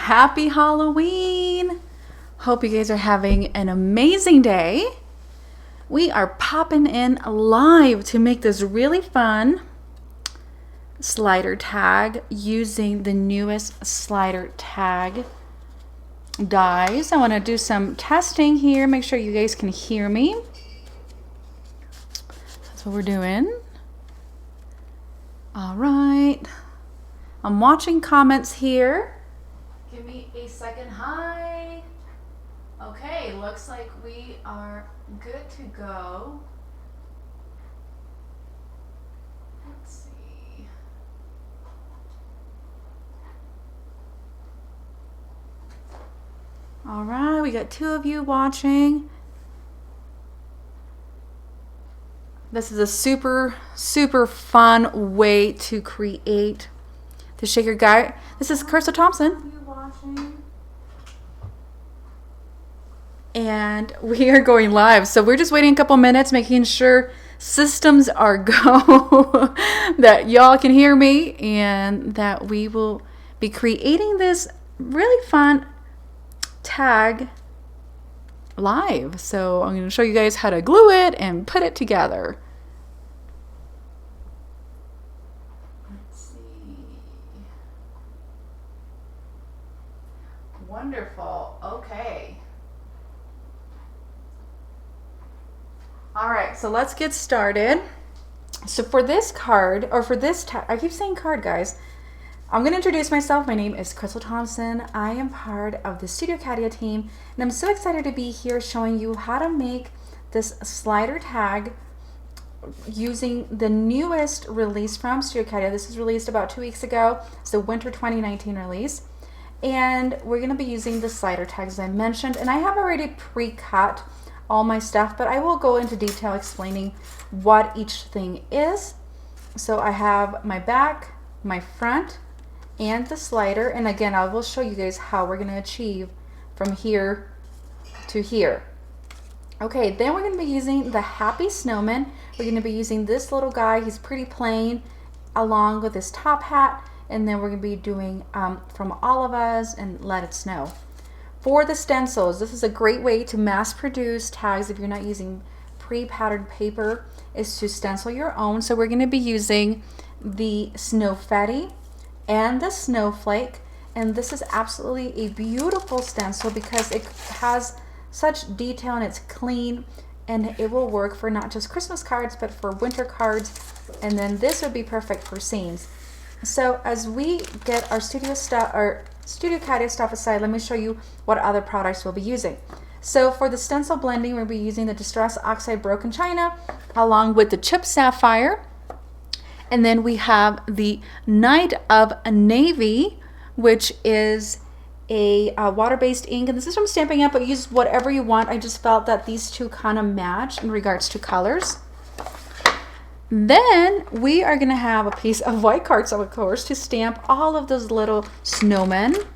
Happy Halloween. Hope you guys are having an amazing day. We are popping in live to make this really fun slider tag using the newest slider tag dies. I want to do some testing here, make sure you guys can hear me. That's what we're doing. All right, I'm watching comments here. Give me a second. Hi. Okay, looks like we are good to go. Let's see. All right, we got 2 of you watching. This is a super fun way to create the shaker guy. This is Crystal Thompson. And we are going live. So we're just waiting a couple minutes, making sure systems are go, that y'all can hear me, and that we will be creating this really fun tag live. So I'm going to show you guys how to glue it and put it together. Let's see. Wonderful. Okay. All right, so let's get started. So for this card, or for this tag, I keep saying card, guys. I'm going to introduce myself. My name is Crystal Thompson. I am part of the Studio Katia team, and I'm so excited to be here showing you how to make this slider tag using the newest release from Studio Katia. This was released about 2 weeks ago. It's the winter 2019 release. And we're going to be using the slider tags, as I mentioned, and I have already pre-cut all my stuff, but I will go into detail explaining what each thing is. So I have my back, my front, and the slider, and again I will show you guys how we're going to achieve from here to here. Okay, then we're going to be using the Happy Snowman. We're going to be using this little guy. He's pretty plain, along with his top hat, and then we're going to be doing From All of Us and Let It Snow. For the stencils, this is a great way to mass produce tags if you're not using pre-patterned paper, is to stencil your own. So we're going to be using the Snowfetti and the Snowflake, and this is absolutely a beautiful stencil because it has such detail and it's clean, and it will work for not just Christmas cards but for winter cards, and then this would be perfect for scenes. So as we get our Studio Katia stuff aside, let me show you what other products we'll be using. So for the stencil blending, we'll be using the Distress Oxide Broken China along with the Chip Sapphire. And then we have the Night of Navy, which is a water-based ink. And this is from Stampin' Up, but use whatever you want. I just felt that these two kind of match in regards to colors. Then we are going to have a piece of white cardstock, of course, to stamp all of those little snowmen.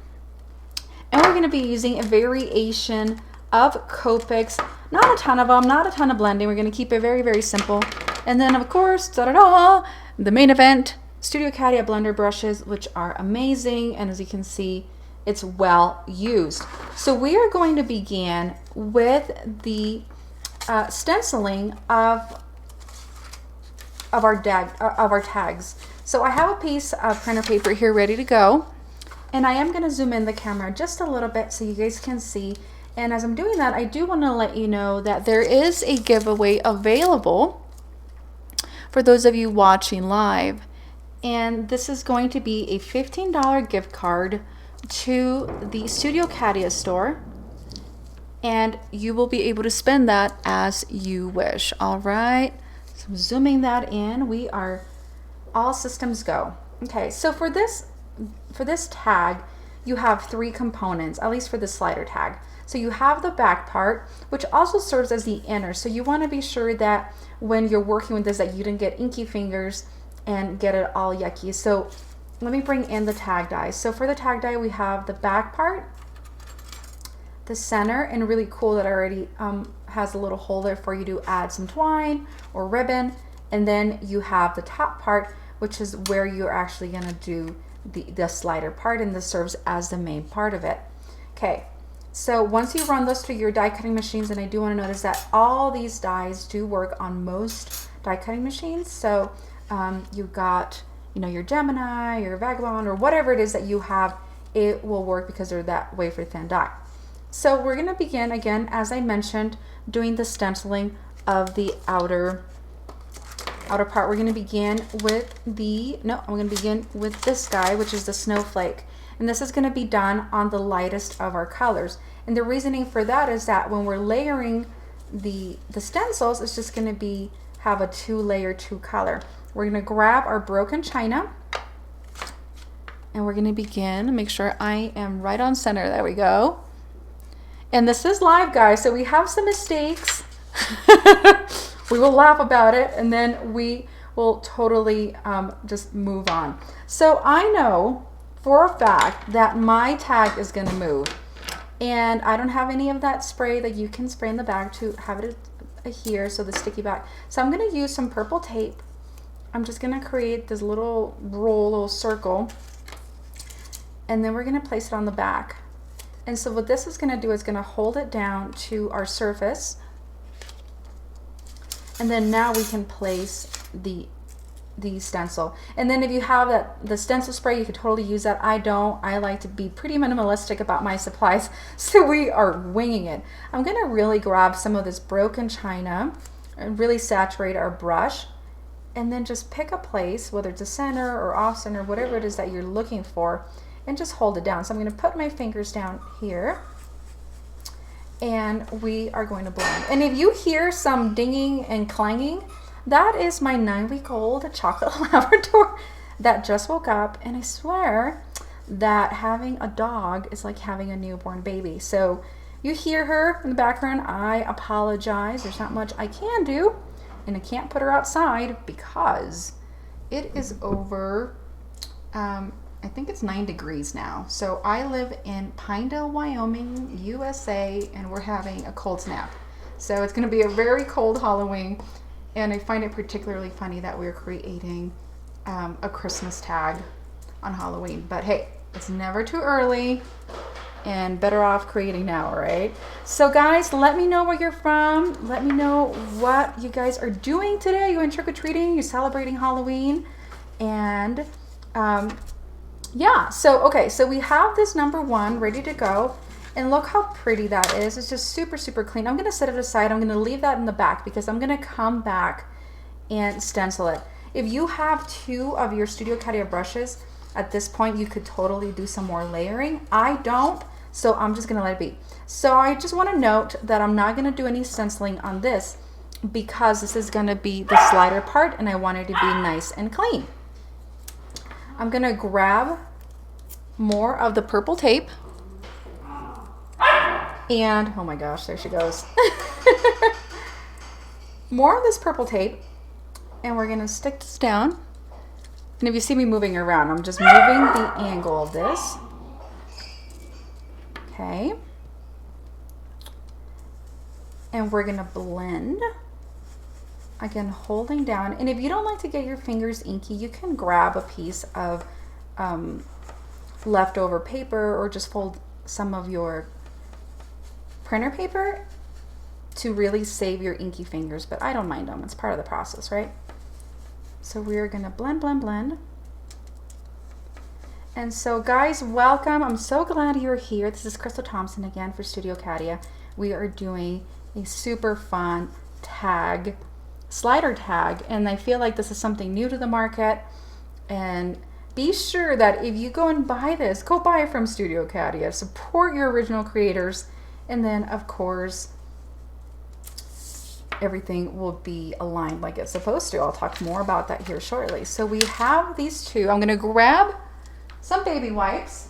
And we're going to be using a variation of Copics. Not a ton of them, not a ton of blending. We're going to keep it very simple. And then, of course, the main event, Studio Katia blender brushes, which are amazing. And as you can see, it's well used. So we are going to begin with the stenciling of our tags. So I have a piece of printer paper here ready to go, and I am going to zoom in the camera just a little bit so you guys can see. And as I'm doing that, I do want to let you know that there is a giveaway available for those of you watching live, and this is going to be a $15 gift card to the Studio Katia store, and you will be able to spend that as you wish. All right, so I'm zooming that in. We are all systems go. Okay, so for this tag, you have 3 components, at least for the slider tag. So you have the back part, which also serves as the inner. So you want to be sure that when you're working with this, that you didn't get inky fingers and get it all yucky. So let me bring in the tag die. So for the tag die, we have the back part, the center, and really cool that already has a little hole there for you to add some twine or ribbon. And then you have the top part, which is where you're actually going to do the slider part, and this serves as the main part of it. Okay, so once you run those through your die cutting machines, and I do want to notice that all these dies do work on most die cutting machines. So you've got, you know, your Gemini, your Vagabond, or whatever it is that you have, it will work because they're that wafer thin die. So we're going to begin again, as I mentioned, doing the stenciling of the outer part. We're going to begin with I'm going to begin with this guy, which is the snowflake. And this is going to be done on the lightest of our colors. And the reasoning for that is that when we're layering the stencils, it's just going to have a 2-layer 2-color. We're going to grab our broken china, and we're going to begin. Make sure I am right on center. There we go. And this is live, guys, so we have some mistakes. We will laugh about it, and then we will totally just move on. So I know for a fact that my tag is going to move, and I don't have any of that spray that you can spray in the bag to have it here, so the sticky back. So I'm going to use some purple tape. I'm just going to create this little roll, little circle, and then we're going to place it on the back. And so what this is going to do is going to hold it down to our surface. And then now we can place the stencil. And then if you have the stencil spray, you could totally use that. I don't. I like to be pretty minimalistic about my supplies, so we are winging it. I'm going to really grab some of this broken china and really saturate our brush, and then just pick a place, whether it's a center or off center, whatever it is that you're looking for, and just hold it down. So I'm going to put my fingers down here, and we are going to blend. And if you hear some dinging and clanging, that is my 9-week-old chocolate Labrador that just woke up. And I swear that having a dog is like having a newborn baby. So you hear her in the background. I apologize. There's not much I can do, and I can't put her outside because it is over, I think it's 9 degrees now. So I live in Pinedale, Wyoming, USA, and we're having a cold snap. So it's going to be a very cold Halloween, and I find it particularly funny that we're creating a Christmas tag on Halloween. But hey, it's never too early, and better off creating now, right? So guys, let me know where you're from. Let me know what you guys are doing today. You went trick-or-treating, you're celebrating Halloween, and yeah, so okay, so we have this number 1 ready to go, and look how pretty that is. It's just super, super clean. I'm gonna set it aside. I'm gonna leave that in the back because I'm gonna come back and stencil it. If you have 2 of your Studio Cadia brushes, at this point you could totally do some more layering. I don't, so I'm just gonna let it be. So I just wanna note that I'm not gonna do any stenciling on this because this is gonna be the slider part, and I want it to be nice and clean. I'm gonna grab more of the purple tape, and oh my gosh, there she goes. More of this purple tape, and we're gonna stick this down. And if you see me moving around, I'm just moving the angle of this. Okay. And we're gonna blend. Again, holding down. And if you don't like to get your fingers inky, you can grab a piece of leftover paper, or just fold some of your printer paper to really save your inky fingers, but I don't mind them. It's part of the process, right? So we're gonna blend, blend, blend. And so guys, welcome. I'm so glad you're here. This is Crystal Thompson again for Studio Cadia. We are doing a super fun tag, slider tag, and I feel like this is something new to the market. And be sure that if you go and buy this, go buy it from Studio Cadia. Support your original creators, and then of course everything will be aligned like it's supposed to. I'll talk more about that here shortly. So we have these 2. I'm gonna grab some baby wipes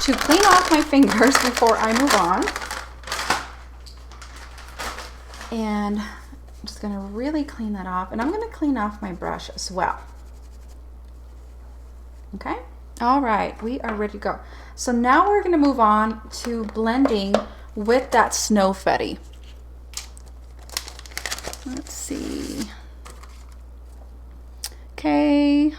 to clean off my fingers before I move on. And I'm just gonna really clean that off, and I'm gonna clean off my brush as well. Okay, all right, we are ready to go. So now we're gonna move on to blending with that snow fetty. Let's see. Okay, Okay.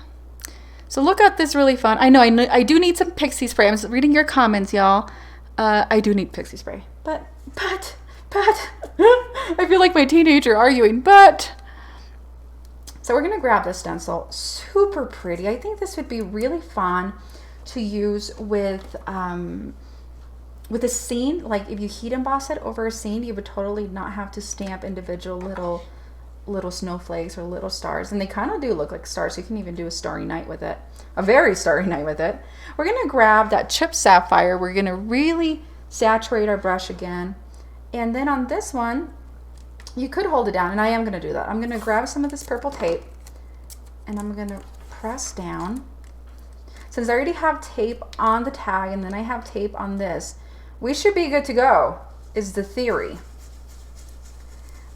So look at this really fun. I know I do need some pixie spray. I'm just reading your comments, y'all. I do need pixie spray. But, I feel like my teenager arguing, but. So we're gonna grab this stencil, super pretty. I think this would be really fun to use with a scene. Like if you heat emboss it over a scene, you would totally not have to stamp individual little snowflakes or little stars. And they kind of do look like stars. You can even do a starry night with it, a very starry night with it. We're gonna grab that chipped sapphire. We're gonna really saturate our brush again. And then on this one, you could hold it down, and I am going to do that. I'm going to grab some of this purple tape, and I'm going to press down. Since I already have tape on the tag, and then I have tape on this, we should be good to go, is the theory.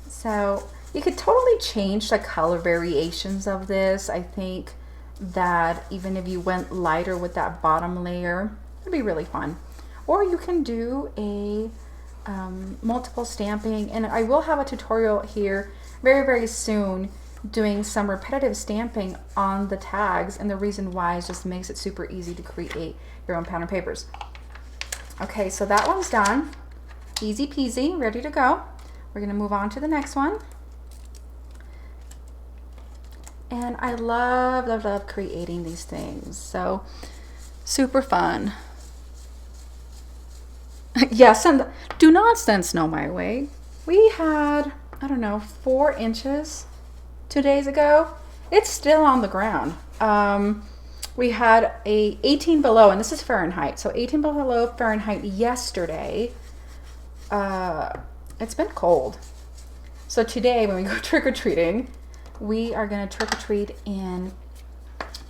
So you could totally change the color variations of this. I think that even if you went lighter with that bottom layer, it'd be really fun. Or you can do a multiple stamping, and I will have a tutorial here very soon doing some repetitive stamping on the tags, and the reason why is just makes it super easy to create your own pattern papers. Okay, so that one's done. Easy peasy, ready to go. We're gonna move on to the next one. And I love creating these things, so super fun. Yes, and do not send snow my way. We had, I don't know, 4 inches 2 days ago. It's still on the ground. We had a 18 below, and this is Fahrenheit. So 18 below Fahrenheit yesterday. It's been cold. So today when we go trick-or-treating, we are gonna trick-or-treat in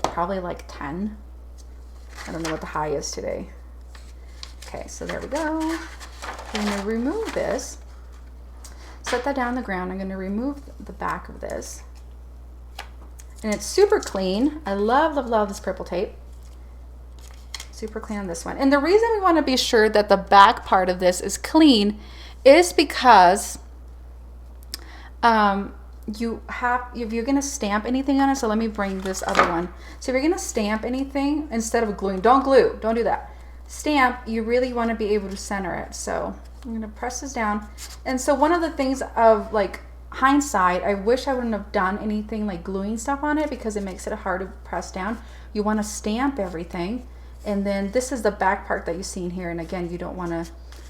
probably like 10. I don't know what the high is today. Okay, so there we go. I'm going to remove this. Set that down on the ground. I'm going to remove the back of this. And it's super clean. I love this purple tape. Super clean on this one. And the reason we want to be sure that the back part of this is clean is because if you're going to stamp anything on it, so let me bring this other one. So if you're going to stamp anything, instead of gluing, don't glue, don't do that. Stamp, you really want to be able to center it. So I'm going to press this down. And so one of the things of like hindsight, I wish I wouldn't have done anything like gluing stuff on it, because it makes it hard to press down. You want to stamp everything, and then this is the back part that you see in here, and again, you don't want to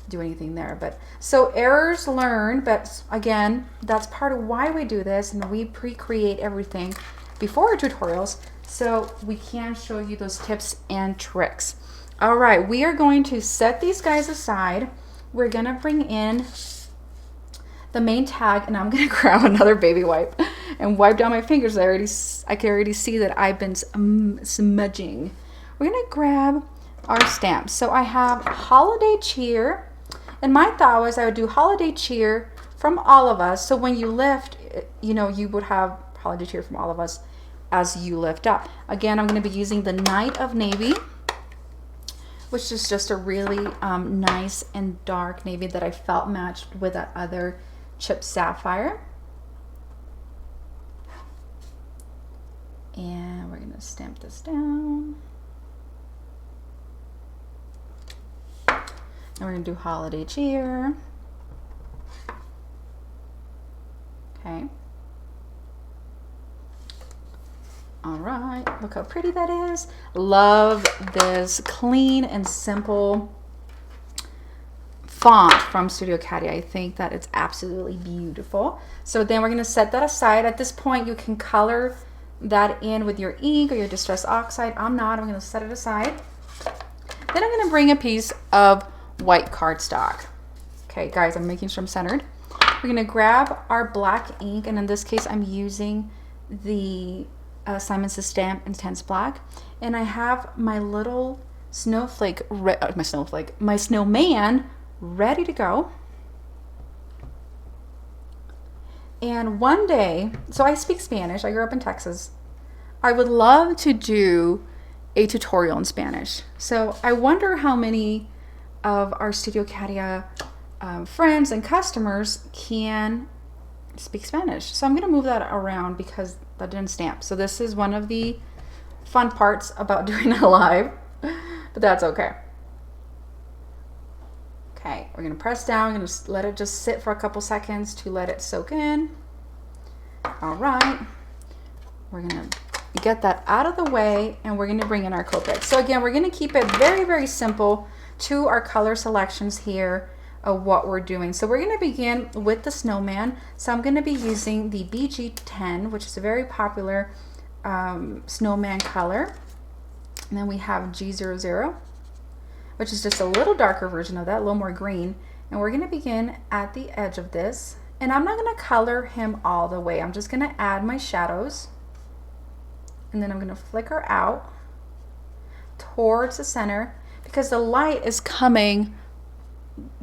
do anything there. But so errors learned, but again, that's part of why we do this, and we pre-create everything before our tutorials so we can show you those tips and tricks. All right, we are going to set these guys aside. We're gonna bring in the main tag, and I'm gonna grab another baby wipe and wipe down my fingers. I can already see that I've been smudging. We're gonna grab our stamps. So I have Holiday Cheer, and my thought was I would do Holiday Cheer from all of us. So when you lift, you know, you would have Holiday Cheer from all of us as you lift up. Again, I'm gonna be using the Night of Navy, which is just a really nice and dark navy that I felt matched with that other chipped sapphire. And we're gonna stamp this down. And we're gonna do Holiday Cheer. Okay. All right, look how pretty that is. Love this clean and simple font from Studio Caddy. I think that it's absolutely beautiful. So then we're gonna set that aside. At this point, you can color that in with your ink or your Distress Oxide. I'm gonna set it aside. Then I'm gonna bring a piece of white cardstock. Okay, guys, I'm making sure I'm centered. We're gonna grab our black ink, and in this case, I'm using the Simon Says Stamp Intense Black, and I have my little snowflake, my snowman ready to go. And one day, so I speak Spanish, I grew up in Texas. I would love to do a tutorial in Spanish. So I wonder how many of our Studio Caddy friends and customers can speak Spanish. So I'm going to move that around because that didn't stamp. So this is one of the fun parts about doing a live, but that's okay. Okay, we're going to press down. We're going to let it just sit for a couple seconds to let it soak in. All right. We're going to get that out of the way, and we're going to bring in our Copic. So again, we're going to keep it very, very simple to our color selections here of what we're doing. So we're going to begin with the snowman. So I'm going to be using the BG10, which is a very popular snowman color. And then we have G00, which is just a little darker version of that, a little more green. And we're going to begin at the edge of this. And I'm not going to color him all the way. I'm just going to add my shadows. And then I'm going to flicker out towards the center because the light is coming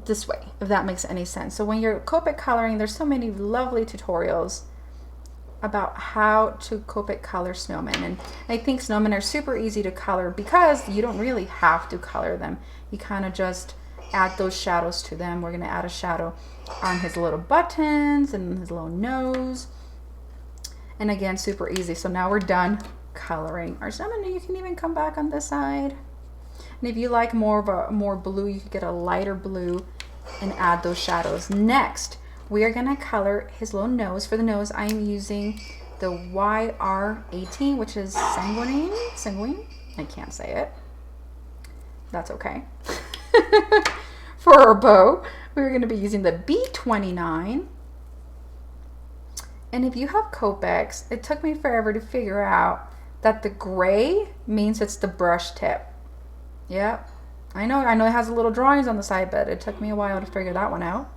this way, if that makes any sense. So when you're Copic coloring, there's so many lovely tutorials about how to Copic color snowmen. And I think snowmen are super easy to color because you don't really have to color them. You kind of just add those shadows to them. We're going to add a shadow on his little buttons and his little nose. And again, super easy. So now we're done coloring our snowman. You can even come back on this side. And if you like more blue, you could get a lighter blue and add those shadows. Next, we are going to color his little nose. For the nose, I am using the YR18, which is sanguine. I can't say it. That's okay. For our bow, we're going to be using the B29. And if you have Copics, it took me forever to figure out that the gray means it's the brush tip. Yep. I know it has a little drawings on the side, but it took me a while to figure that one out.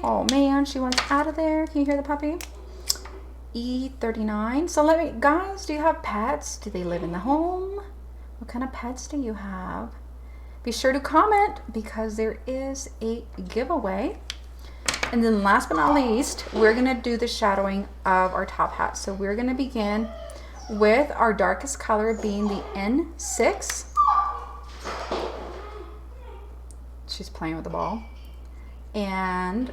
Oh man, she wants out of there. Can you hear the puppy? E39. So guys, do you have pets? Do they live in the home? What kind of pets do you have? Be sure to comment because there is a giveaway. And then last but not least, we're gonna do the shadowing of our top hat. So we're gonna begin with our darkest color being the N6. She's playing with the ball. And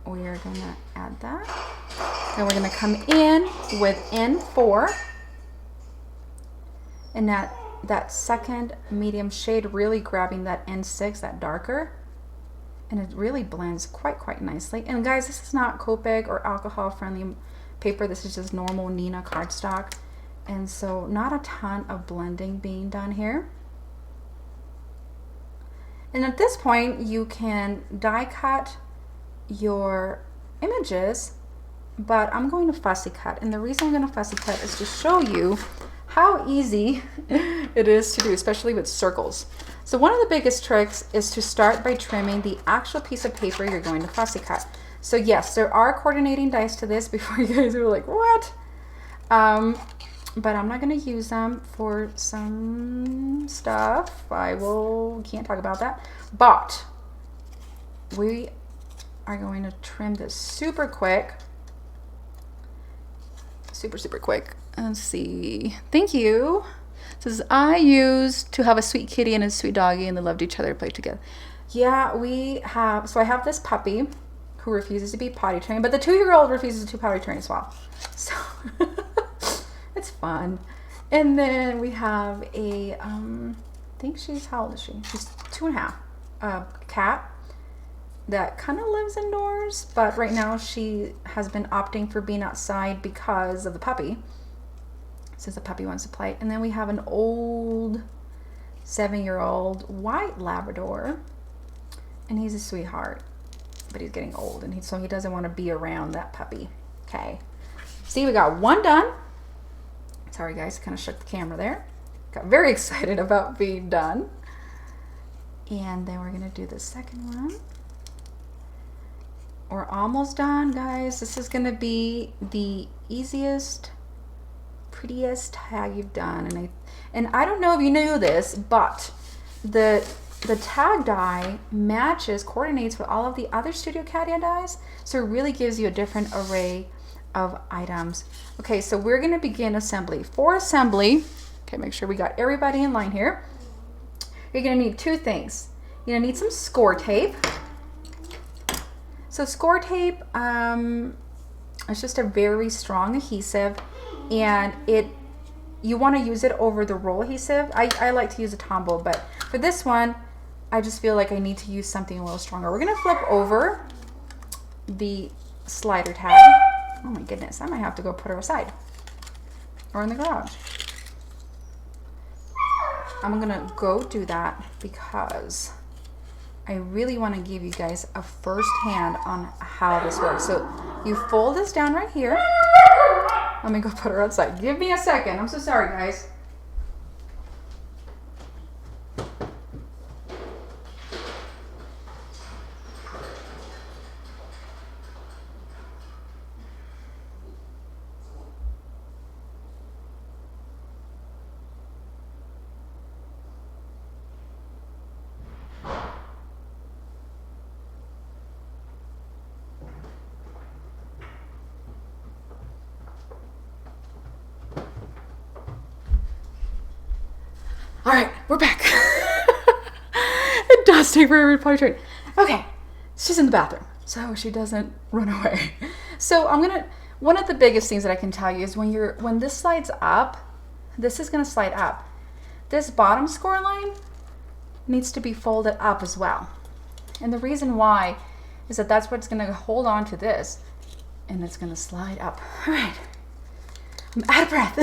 we are gonna add that. Then we're gonna come in with N4. And that second medium shade, really grabbing that N6, that darker. And it really blends quite nicely. And guys, this is not Copic or alcohol friendly paper. This is just normal Nina cardstock. And so not a ton of blending being done here. And at this point, you can die cut your images, but I'm going to fussy cut. And the reason I'm going to fussy cut is to show you how easy it is to do, especially with circles. So one of the biggest tricks is to start by trimming the actual piece of paper you're going to fussy cut. So yes, there are coordinating dies to this before you guys are like, what? But I'm not going to use them for some stuff. Can't talk about that. But we are going to trim this super quick. Super quick. Let's see. Thank you. It says, I used to have a sweet kitty and a sweet doggy and they loved each other and played together. Yeah, so I have this puppy who refuses to be potty trained, but the 2-year-old refuses to potty train as well. So it's fun. And then we have a, I think how old is she? She's 2.5, cat that kind of lives indoors, but right now she has been opting for being outside because of the puppy. Since the puppy wants to play. And then we have an old 7-year-old white Labrador, and he's a sweetheart, but he's getting old, and so he doesn't want to be around that puppy. Okay, see, we got one done. Sorry guys, kind of shook the camera there. Got very excited about being done. And then we're gonna do the second one. We're almost done, guys. This is gonna be the easiest, prettiest tag you've done. And I don't know if you knew this, but the tag die coordinates with all of the other Studio Cadia dies, so it really gives you a different array of items. Okay, so we're going to begin assembly. For assembly, okay, make sure we got everybody in line here. You're going to need two things. You're going to need some score tape. So score tape, it's just a very strong adhesive, and you want to use it over the roll adhesive. I like to use a Tombow, but for this one, I just feel like I need to use something a little stronger. We're gonna flip over the slider tag. Oh my goodness, I might have to go put her aside or in the garage. I'm gonna go do that because I really want to give you guys a first hand on how this works. So you fold this down right here. Let me go put her outside. Give me a second. I'm so sorry, guys. All right, we're back. It does take forever to potty train. Okay, she's in the bathroom, so she doesn't run away. So one of the biggest things that I can tell you is when this slides up, this is gonna slide up. This bottom score line needs to be folded up as well. And the reason why is that that's what's gonna hold on to this, and it's gonna slide up. All right, I'm out of breath.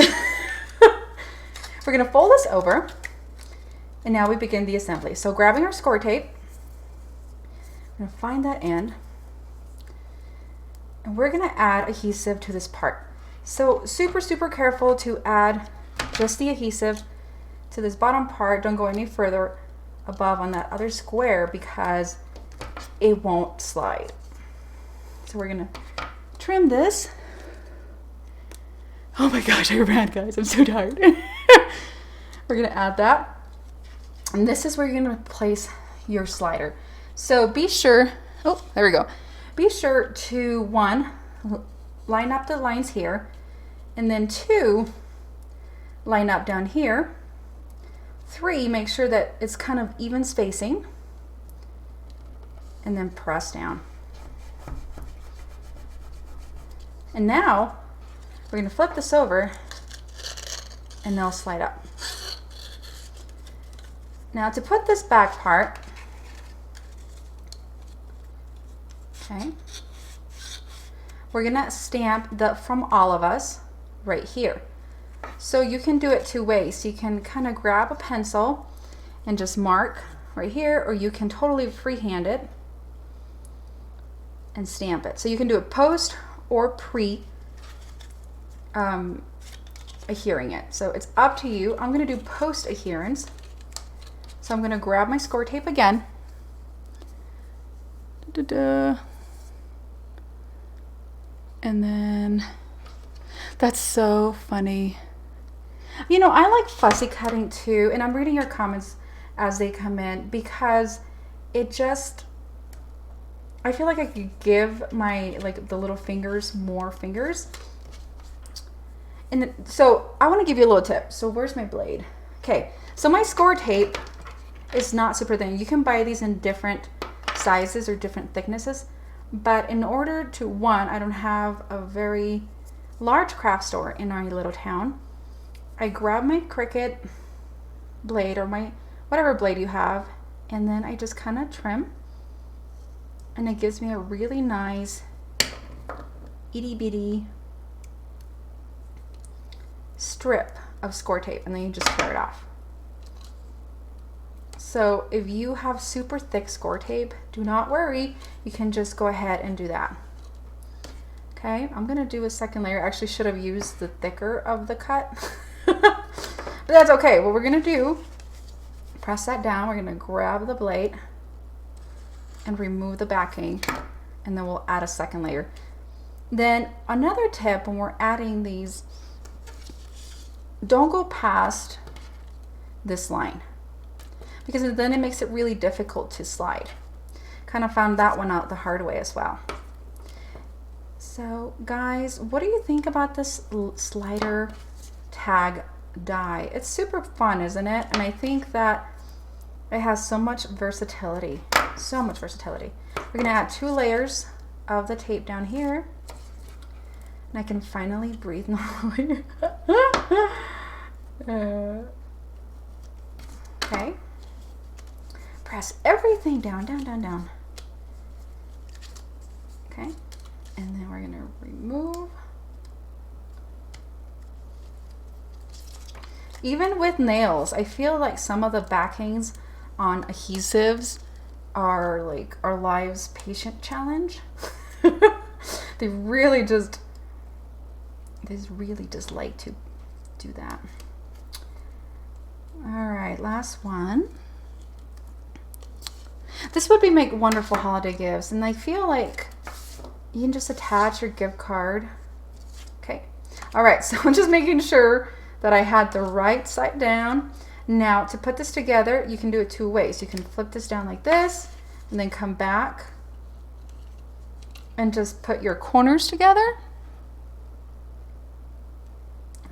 We're gonna fold this over. And now we begin the assembly. So grabbing our score tape, I'm gonna find that end, and we're gonna add adhesive to this part. So super, super careful to add just the adhesive to this bottom part. Don't go any further above on that other square because it won't slide. So we're gonna trim this. Oh my gosh, I ran, guys, I'm so tired. We're gonna add that. And this is where you're going to place your slider. So be sure, oh, there we go. Be sure to, 1, line up the lines here, and then 2, line up down here. 3, make sure that it's kind of even spacing, and then press down. And now we're going to flip this over, and they'll slide up. Now to put this back part, okay, we're gonna stamp the "From All of Us" right here. So you can do it 2 ways. You can kind of grab a pencil and just mark right here, or you can totally freehand it and stamp it. So you can do it post or pre adhering it. So it's up to you. I'm gonna do post adherence. So I'm gonna grab my score tape again. And then, that's so funny. You know, I like fussy cutting too, and I'm reading your comments as they come in because it just, I feel like I could give my, like the little fingers more fingers. And so I wanna give you a little tip. So where's my blade? Okay, so my score tape, it's not super thin. You can buy these in different sizes or different thicknesses, but in order to, 1, I don't have a very large craft store in our little town. I grab my Cricut blade or my whatever blade you have, and then I just kind of trim, and it gives me a really nice itty bitty strip of score tape, and then you just tear it off. So if you have super thick score tape, do not worry. You can just go ahead and do that. Okay, I'm gonna do a second layer. I actually should have used the thicker of the cut, but that's okay. What we're gonna do, press that down. We're gonna grab the blade and remove the backing, and then we'll add a second layer. Then another tip when we're adding these, don't go past this line, because then it makes it really difficult to slide. Kind of found that one out the hard way as well. So guys, what do you think about this slider tag die? It's super fun, isn't it? And I think that it has so much versatility, so much versatility. We're gonna add 2 layers of the tape down here. And I can finally breathe normally. Okay. Press everything down, down, down, down. Okay. And then we're going to remove. Even with nails, I feel like some of the backings on adhesives are like our lives patient challenge. They really just like to do that. All right, last one. This would be make wonderful holiday gifts, and I feel like you can just attach your gift card. Okay. All right, so I'm just making sure that I had the right side down. Now, to put this together, you can do it two ways. You can flip this down like this, and then come back and just put your corners together.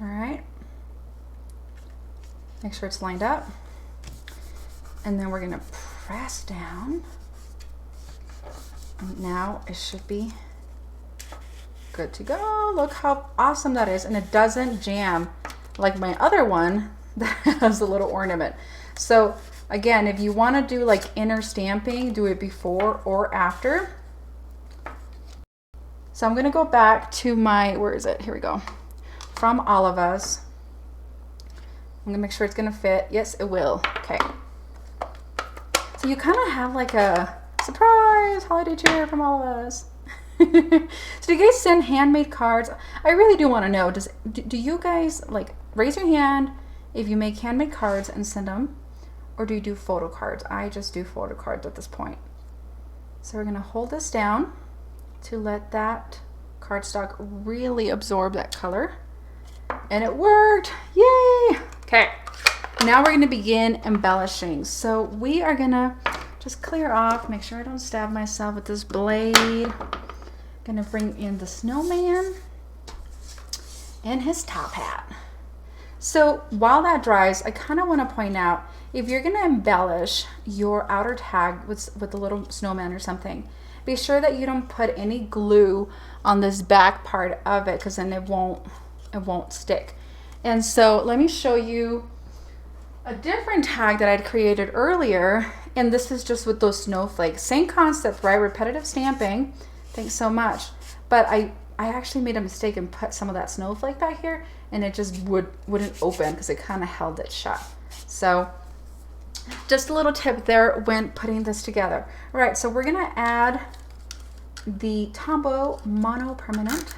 All right. Make sure it's lined up. And then we're gonna press down. And now it should be good to go. Look how awesome that is. And it doesn't jam like my other one that has a little ornament. So again, if you want to do like inner stamping, do it before or after. So I'm going to go back to my, where is it? Here we go. From All of Us. I'm going to make sure it's going to fit. Yes, it will. Okay. So you kind of have like a surprise holiday cheer from All of Us. So do you guys send handmade cards? I really do want to know, do you guys like raise your hand if you make handmade cards and send them, or do you do photo cards? I just do photo cards at this point. So we're going to hold this down to let that cardstock really absorb that color. And it worked. Yay! Okay. Now we're going to begin embellishing. So we are going to just clear off, make sure I don't stab myself with this blade. Going to bring in the snowman and his top hat. So while that dries, I kind of want to point out, if you're going to embellish your outer tag with a little snowman or something, be sure that you don't put any glue on this back part of it, because then it won't stick. And so let me show you a different tag that I'd created earlier, and this is just with those snowflakes. Same concept, right? Repetitive stamping. Thanks so much. But I actually made a mistake and put some of that snowflake back here, and it just wouldn't open because it kind of held it shut. So just a little tip there when putting this together. All right, so we're gonna add the Tombow Mono Permanent.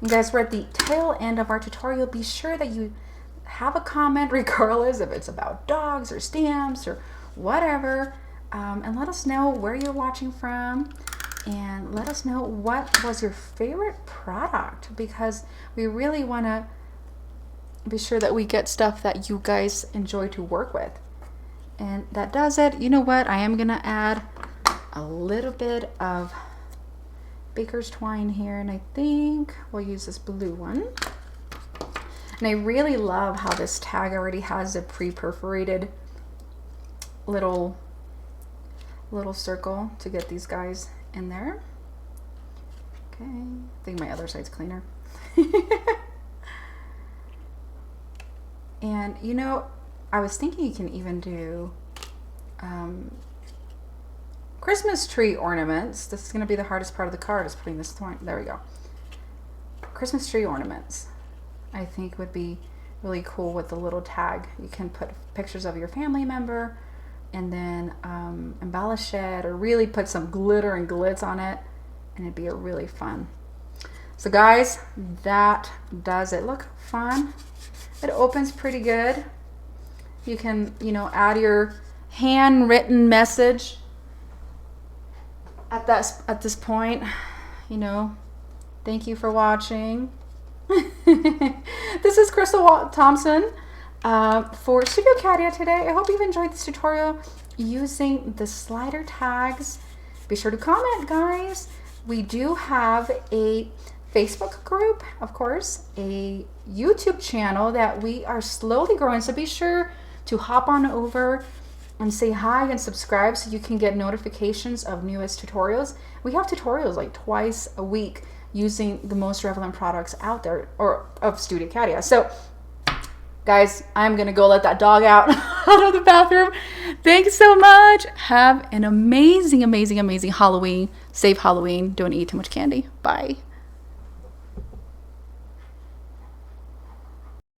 And guys, we're at the tail end of our tutorial. Be sure that you have a comment, regardless if it's about dogs or stamps or whatever, and let us know where you're watching from. And let us know what was your favorite product, because we really want to be sure that we get stuff that you guys enjoy to work with. And that does it. You know what? I am going to add a little bit of baker's twine here, and I think we'll use this blue one. And I really love how this tag already has a pre-perforated little circle to get these guys in there. Okay, I think my other side's cleaner. And you know, I was thinking you can even do Christmas tree ornaments. This is going to be the hardest part of the card, is putting this twine. There we go. Christmas tree ornaments, I think, would be really cool with the little tag. You can put pictures of your family member and then embellish it, or really put some glitter and glitz on it, and it'd be a really fun. So guys, that does it. Look, fun. It opens pretty good. You can, you know, add your handwritten message at this point. You know, thank you for watching. This is Crystal Thompson for Studio Cadia today. I hope you've enjoyed this tutorial using the slider tags. Be sure to comment, guys. We do have a Facebook group, of course, a YouTube channel that we are slowly growing, so be sure to hop on over and say hi and subscribe so you can get notifications of newest tutorials. We have tutorials like twice a week using the most relevant products out there, or of Studio Cadia. So guys, I'm gonna go let that dog out of the bathroom. Thanks so much. Have an amazing, amazing, amazing Halloween. Safe Halloween. Don't eat too much candy. Bye.